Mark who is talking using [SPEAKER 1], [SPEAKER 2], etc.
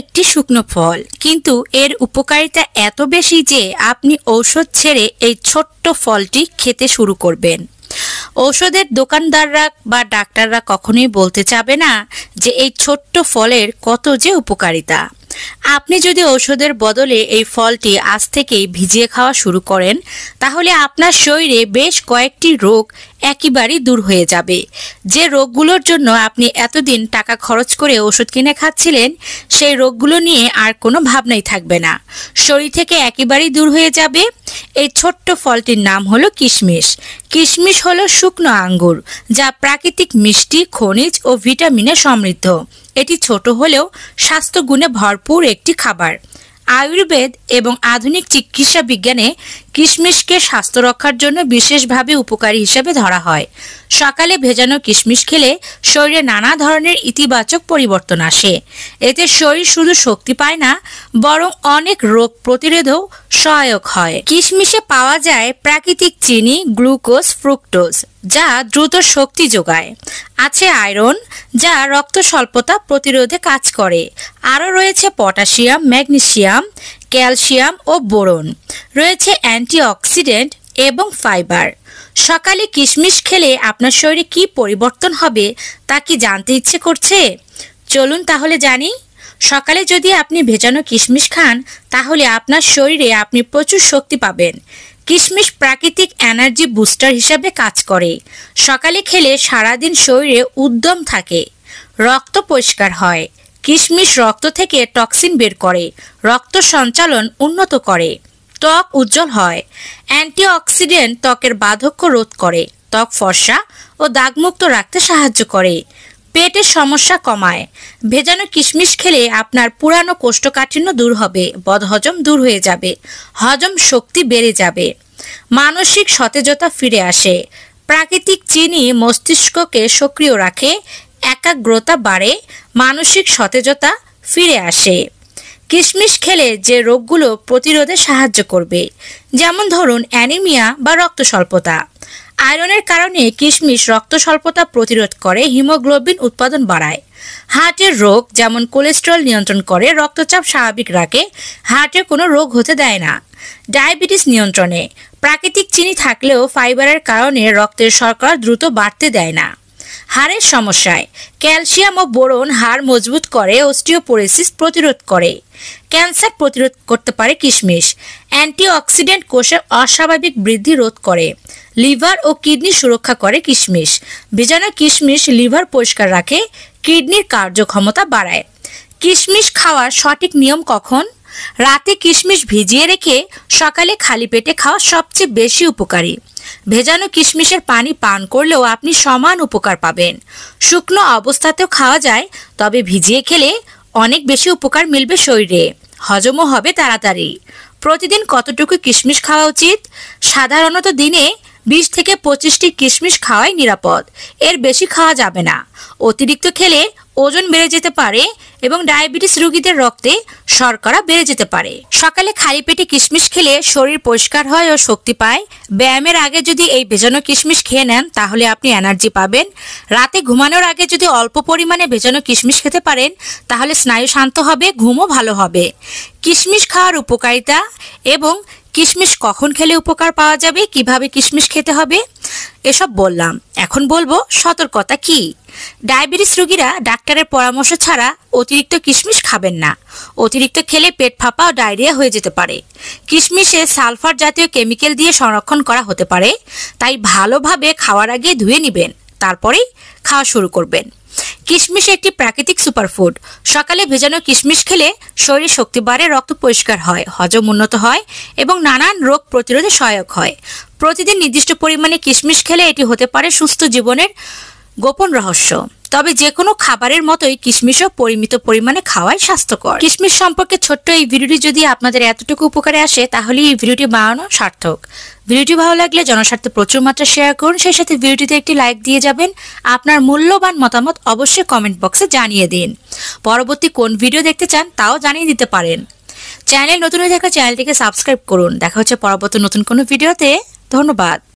[SPEAKER 1] একটি শুকনো ফল, কিন্তু এর উপকারিতা এত বেশি যে আপনি ঔষধ ছেড়ে এই ছোট্ট ফলটি খেতে শুরু করবেন। ঔষধের দোকানদাররা বা ডাক্তাররা কখনোই বলতে চাবে না যে এই ছোট্ট ফলের কত যে উপকারিতা। আপনি যদি ঔষধের বদলে এই ফলটি আজ থেকেই ভিজিয়ে খাওয়া শুরু করেন, তাহলে আপনার শরীরে বেশ কয়েকটি রোগ একেবারেই দূর হয়ে যাবে। যে রোগগুলোর জন্য আপনি এতদিন টাকা খরচ করে ওষুধ কিনে খাচ্ছিলেন, সেই রোগগুলো নিয়ে আর কোনো ভাবনাই থাকবে না, শরীর থেকে একেবারেই দূর হয়ে যাবে। এই ছোট্ট ফলটির নাম হলো কিশমিশ। কিশমিশ হলো শুকনো আঙ্গুর, যা প্রাকৃতিক মিষ্টি, খনিজ ও ভিটামিনে সমৃদ্ধ। এটি ছোট হলেও স্বাস্থ্যগুণে ভরপুর একটি খাবার। আয়ুর্বেদ এবং আধুনিক চিকিৎসা বিজ্ঞানে কিশমিশকে স্বাস্থ্য রক্ষার জন্য বিশেষভাবে উপকারী হিসেবে ধরা হয়। সকালে ভেজানো কিশমিশ খেলে শরীরে নানা ধরনের ইতিবাচক পরিবর্তন আসে। এতে শরীর শুধু শক্তি পায় না, বরং অনেক রোগ প্রতিরোধেও সহায়ক হয়। কিশমিশে পাওয়া যায় প্রাকৃতিক চিনি, গ্লুকোজ, ফ্রুক্টোজ, যা দ্রুত শক্তি যোগায়। আছে আয়রন, যা রক্ত স্বল্পতা প্রতিরোধে কাজ করে। আরও রয়েছে পটাশিয়াম, ম্যাগনেসিয়াম, ক্যালসিয়াম ও বোরন। রয়েছে অ্যান্টিঅক্সিডেন্ট এবং ফাইবার। সকালে কিশমিশ খেলে আপনার শরীরে কি পরিবর্তন হবে তা কি জানতে ইচ্ছে করছে? চলুন তাহলে জানি। সকালে যদি আপনি ভেজানো কিশমিশ খান, তাহলে আপনার শরীরে আপনি প্রচুর শক্তি পাবেন। কিশমিশ প্রাকৃতিক এনার্জি বুস্টার হিসাবে কাজ করে। সকালে খেলে সারাদিন শরীরে উদ্যম থাকে, রক্ত পরিষ্কার হয়। কিশমিশ রক্ত থেকে টক্সিন বের করে, রক্ত সঞ্চালন উন্নত করে, ত্বক উজ্জ্বল হয়। অ্যান্টিঅক্সিডেন্ট ত্বকের বার্ধক্য রোধ করে, ত্বক ফর্সা ও দাগমুক্ত রাখতে সাহায্য করে, পেটের সমস্যা কমায়। ভেজানো কিশমিশ খেলে আপনার পুরানো কোষ্ঠকাঠিন্য দূর হবে, বদহজম দূর হয়ে যাবে, হজম শক্তি বেড়ে যাবে, মানসিক সতেজতা ফিরে আসে। প্রাকৃতিক চিনি মস্তিষ্ককে সক্রিয় রাখে, একাগ্রতা বাড়ে, মানসিক সতেজতা ফিরে আসে। কিশমিশ খেলে যে রোগগুলো প্রতিরোধে সাহায্য করবে, যেমন ধরুন অ্যানিমিয়া বা রক্ত স্বল্পতা। আয়রনের কারণে কিশমিশ রক্ত স্বল্পতা প্রতিরোধ করে, হিমোগ্লোবিন উৎপাদন বাড়ায়। হার্টের রোগ যেমন কোলেস্টেরল নিয়ন্ত্রণ করে, রক্তচাপ স্বাভাবিক রাখে, হার্টে কোনো রোগ হতে দেয় না। ডায়াবেটিস নিয়ন্ত্রণে, প্রাকৃতিক চিনি থাকলেও ফাইবারের কারণে রক্তের শর্করা দ্রুত বাড়তে দেয় না। হাড়ের সমস্যায়, ক্যালসিয়াম ও বোরন হাড় মজবুত করে, অস্টিওপোরোসিস প্রতিরোধ করে। ক্যান্সার প্রতিরোধ করতে পারে কিশমিশ। অ্যান্টিঅক্সিডেন্ট কোষের অস্বাভাবিক বৃদ্ধি রোধ করে। লিভার ও কিডনি সুরক্ষা করে কিশমিশ। ভেজানো কিশমিশ লিভার পরিষ্কার রাখে, কিডনির কার্যক্ষমতা বাড়ায়। কিশমিশ খাওয়ার সঠিক নিয়ম কখন? রাতে কিশমিশ ভিজিয়ে রেখে সকালে খালি পেটে খাওয়া সবচেয়ে বেশি উপকারী। ভেজানো কিশমিশের পানি পান করলেও আপনি সমান উপকার পাবেন। শুকনো অবস্থাতেও খাওয়া যায়, তবে ভিজিয়ে খেলে অনেক বেশি উপকার মিলবে শরীরে, হজমও হবে তাড়াতাড়ি। প্রতিদিন কতটুকু কিশমিশ খাওয়া উচিত? সাধারণত দিনে 20 থেকে 25টি কিশমিশ খাওয়াই নিরাপদ। এর বেশি খাওয়া যাবে না। অতিরিক্ত খেলে ওজন বেড়ে যেতে পারে এবং ডায়াবেটিস রোগীদের রক্তে শর্করা বেড়ে যেতে পারে। সকালে খালি পেটে কিশমিশ খেলে শরীর পরিষ্কার হয় ও শক্তি পায়। ব্যায়ামের আগে যদি এই ভেজানো কিশমিশ খেয়ে নেন, তাহলে আপনি এনার্জি পাবেন। রাতে ঘুমানোর আগে যদি অল্প পরিমাণে ভেজানো কিশমিশ খেতে পারেন, তাহলে স্নায়ু শান্ত হবে, ঘুমও ভালো হবে। কিশমিশ খাওয়ার উপকারিতা এবং কিশমিশ কখন খেলে উপকার পাওয়া যাবে, কিভাবে কিশমিশ খেতে হবে, এসব বললাম। এখন বলবো সতর্কতা কি। ডায়াবেটিস রোগীরা ডাক্তারের পরামর্শ ছাড়া অতিরিক্ত কিশমিশ খাবেন না। অতিরিক্ত খেলে পেট ফাঁপা ও ডায়রিয়া হয়ে যেতে পারে। কিশমিশে সালফার জাতীয় কেমিক্যাল দিয়ে সংরক্ষণ করা হতে পারে, তাই ভালোভাবে খাওয়ার আগে ধুয়ে নেবেন, তারপরেই খাওয়া শুরু করবেন। কিশমিশ একটি প্রাকৃতিক সুপারফুড। সকালে ভেজানো কিশমিশ খেলে শরীরে শক্তি বাড়ে, রক্ত পরিষ্কার হয়, হজম উন্নত হয় এবং নানান রোগ প্রতিরোধে সহায়ক হয়। প্রতিদিন নির্দিষ্ট পরিমাণে কিশমিশ খেলে এটি হতে পারে সুস্থ জীবনের গোপন রহস্য। তবে যে কোনো খাবারের মতোই কিশমিশও পরিমিত পরিমাণে খাওয়াই স্বাস্থ্যকর। কিশমিশ সম্পর্কে ছোট্ট এই ভিডিওটি যদি আপনাদের এতটুকু উপকারে আসে, তাহলে এই ভিডিওটি বানানো সার্থক। ভিডিওটি ভালো লাগলে জনস্বার্থে প্রচুর মাত্রা শেয়ার করুন, সেই সাথে ভিডিওটিতে একটি লাইক দিয়ে যাবেন। আপনার মূল্যবান মতামত অবশ্যই কমেন্ট বক্সে জানিয়ে দিন। পরবর্তী কোন ভিডিও দেখতে চান তাও জানিয়ে দিতে পারেন। চ্যানেল নতুন হয়ে থাকলে চ্যানেলটিকে সাবস্ক্রাইব করুন। দেখা হচ্ছে পরবর্তী নতুন কোনো ভিডিওতে। ধন্যবাদ।